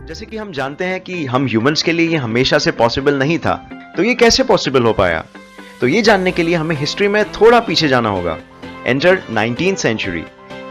जैसे कि हम जानते हैं कि हम ह्यूमंस के लिए ये हमेशा से पॉसिबल नहीं था, तो ये कैसे पॉसिबल हो पाया? तो ये जानने के लिए हमें हिस्ट्री में थोड़ा पीछे जाना होगा। Enter 19th century.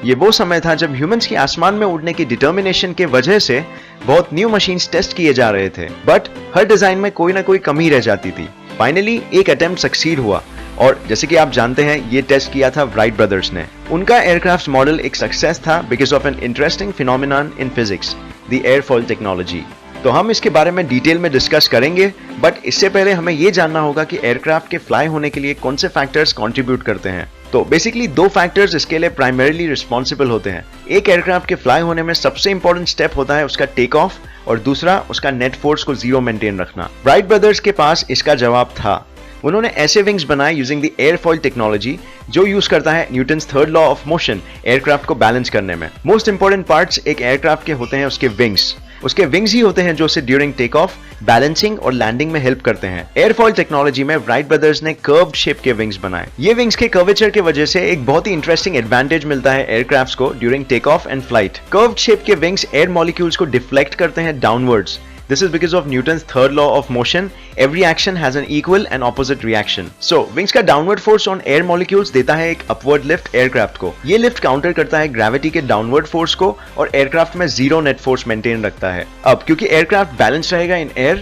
ये वो समय था जब ह्यूमंस की आसमान में उड़ने की डिटर्मिनेशन के वजह से बहुत न्यू मशीन्स टेस्ट किए जा रहे थे, बट हर डिजाइन में कोई ना कोई कमी रह जाती थी। फाइनली एक अटेम्प्ट सक्सीड हुआ और जैसे कि आप जानते हैं ये टेस्ट किया था राइट ब्रदर्स ने। उनका एयरक्राफ्ट मॉडल एक सक्सेस था because of an interesting phenomenon in physics, the airfoil technology. तो हम इसके बारे में डिटेल में डिस्कस करेंगे, बट इससे पहले हमें ये जानना होगा कि एयरक्राफ्ट के फ्लाई होने के लिए कौन से फैक्टर्स कंट्रीब्यूट करते हैं। तो बेसिकली दो फैक्टर्स इसके लिए प्राइमरीली रिस्पॉन्सिबल होते हैं। एक एयरक्राफ्ट के फ्लाई होने में सबसे इंपॉर्टेंट स्टेप होता है उसका टेक ऑफ और दूसरा उसका नेट फोर्स को जीरो मेंटेन रखना। राइट ब्रदर्स के पास इसका जवाब था। उन्होंने ऐसे विंग्स बनाए यूजिंग द एयरफॉइल टेक्नोलॉजी जो यूज करता है Newton's third law of motion aircraft को बैलेंस करने में। मोस्ट इंपॉर्टेंट पार्ट्स एक एयरक्राफ्ट के होते हैं उसके विंग्स। उसके विंग्स ही होते हैं जो उसे ड्यूरिंग टेक ऑफ, बैलेंसिंग और लैंडिंग में हेल्प करते हैं। एयरफॉइल टेक्नोलॉजी में राइट ब्रदर्स ने कर्व्ड शेप के विंग्स बनाए। ये विंग्स के कर्वेचर के वजह से एक बहुत ही इंटरेस्टिंग एडवांटेज मिलता है एयरक्राफ्ट्स को during take off and flight. Curved shape के विंग्स एयर मॉलिक्यूल्स को डिफ्लेक्ट करते हैं downwards. This is because of Newton's third law of motion. Every action has an equal and opposite reaction. So, wings का downward force on air molecules देता है एक upward lift aircraft को। ये lift counter करता है gravity के downward force को और aircraft में zero net force maintain रखता है। अब क्योंकि aircraft balance रहेगा in air,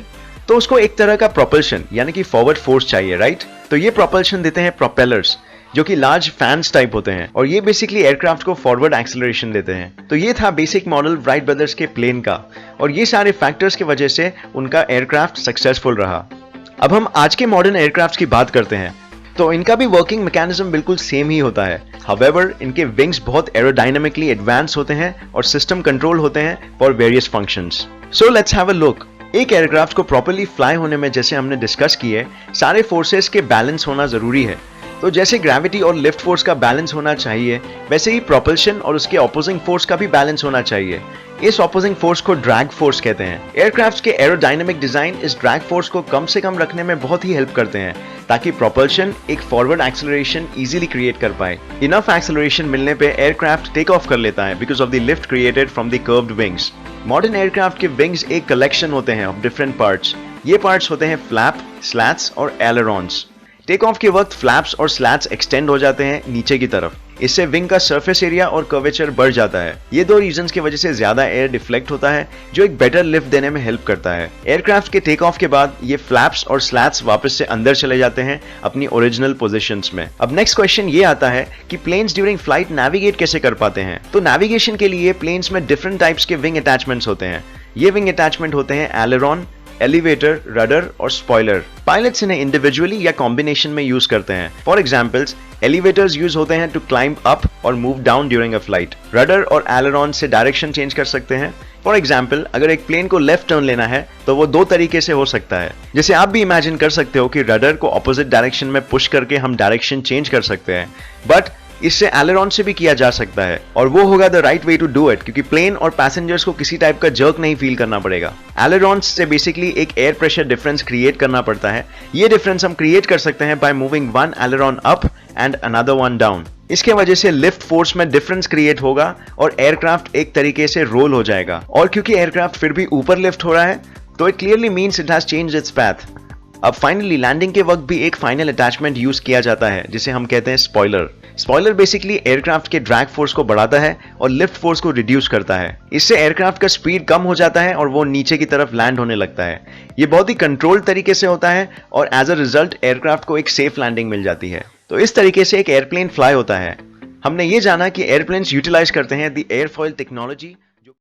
तो उसको एक तरह का propulsion यानी कि forward force चाहिए, right? तो ये propulsion देते हैं propellers, जो कि लार्ज फैंस टाइप होते हैं और ये बेसिकली एयरक्राफ्ट को फॉरवर्ड एक्सेलरेशन देते हैं। तो ये था बेसिक मॉडल राइट ब्रदर्स के प्लेन का और ये सारे फैक्टर्स की वजह से उनका एयरक्राफ्ट सक्सेसफुल रहा। अब हम आज के मॉडर्न एयरक्राफ्ट की बात करते हैं तो इनका भी वर्किंग मैकेनिज्म बिल्कुल सेम ही होता है। हाउएवर इनके विंग्स बहुत एरोडायनामिकली एडवांस होते हैं और सिस्टम कंट्रोल होते हैं for various functions. So let's have a look. एक एयरक्राफ्ट को प्रॉपर्ली फ्लाई होने में जैसे हमने डिस्कस किए सारे फोर्सेस के बैलेंस होना जरूरी है। तो जैसे ग्रेविटी और लिफ्ट फोर्स का बैलेंस होना चाहिए, वैसे ही प्रोपल्शन और उसके ऑपोजिंग फोर्स का भी बैलेंस होना चाहिए। इस ऑपोजिंग फोर्स को ड्रैग फोर्स कहते हैं। एयरक्राफ्ट्स के एरोडायनामिक डिजाइन इस ड्रैग फोर्स को कम से कम रखने में बहुत ही हेल्प करते हैं ताकि प्रोपल्शन एक फॉरवर्ड एक्सेलरेशन इजीली क्रिएट कर पाए। इनफ एक्सेलरेशन मिलने पे एयरक्राफ्ट टेक ऑफ कर लेता है because of the lift created from the curved wings. Modern aircraft के विंग्स एक कलेक्शन होते हैं ऑफ डिफरेंट पार्ट्स। ये पार्ट्स होते हैं फ्लैप, स्लैट्स और एलरॉन्स। टेक ऑफ के वक्त फ्लैप्स और स्लैट्स एक्सटेंड हो जाते हैं नीचे की तरफ। इससे विंग का सरफेस एरिया और कर्वेचर बढ़ जाता है। ये दो रीजंस की वजह से ज्यादा एयर डिफ्लेक्ट होता है जो एक बेटर लिफ्ट देने में हेल्प करता है। एयरक्राफ्ट के टेक ऑफ के बाद ये फ्लैप्स और स्लैट्स वापस से अंदर चले जाते हैं अपनी ओरिजिनल पोजीशंस में। अब नेक्स्ट क्वेश्चन ये आता है कि प्लेन्स ड्यूरिंग फ्लाइट नेविगेट कैसे कर पाते हैं। तो नेविगेशन के लिए प्लेन्स में डिफरेंट टाइप्स के विंग अटैचमेंट्स होते हैं। ये विंग अटैचमेंट होते हैं एलेरॉन, एलिवेटर, रडर और स्पॉइलर। पायलट्स इन्हें इंडिविजुअली या कॉम्बिनेशन में यूज करते हैं। फॉर एग्जांपल्स, एलिवेटर्स यूज होते हैं टू क्लाइंब अप और move down during a flight. Rudder और एलेरॉन से डायरेक्शन चेंज कर सकते हैं। फॉर एग्जाम्पल, अगर एक प्लेन को लेफ्ट टर्न लेना है तो वो दो तरीके से हो सकता है। जैसे आप भी इमेजिन कर सकते हो कि रडर को ऑपोजिट डायरेक्शन में पुश करके हम डायरेक्शन चेंज कर सकते हैं, बट इससे एलेरॉन से भी किया जा सकता है और वो होगा the right way to do it क्योंकि प्लेन और पैसेंजर्स को किसी टाइप का जर्क नहीं फील करना पड़ेगा। एलेरॉन्स से बेसिकली एक एयर प्रेशर डिफरेंस क्रिएट करना पड़ता है। ये डिफरेंस हम क्रिएट कर सकते हैं by moving one aileron up and another one down. इसके वजह से लिफ्ट फोर्स में डिफरेंस क्रिएट होगा और एयरक्राफ्ट एक तरीके से रोल हो जाएगा। और क्योंकि एयरक्राफ्ट फिर भी ऊपर लिफ्ट हो रहा है तो it clearly means it has changed it's path. अब फाइनली लैंडिंग के वक्त भी एक फाइनल अटैचमेंट यूज किया जाता है जिसे हम कहते हैं स्पॉइलर। स्पॉइलर बेसिकली एयरक्राफ्ट के ड्रैग फोर्स को बढ़ाता है और लिफ्ट फोर्स को रिड्यूस करता है। इससे एयरक्राफ्ट का स्पीड कम हो जाता है और वो नीचे की तरफ लैंड होने लगता है। ये बहुत ही कंट्रोल्ड तरीके से होता है और एज अ रिजल्ट एयरक्राफ्ट को एक सेफ लैंडिंग मिल जाती है। तो इस तरीके से एक एयरप्लेन फ्लाई होता है। हमने ये जाना कि एयरप्लेन्स यूटिलाइज करते हैं द एयरफॉइल टेक्नोलॉजी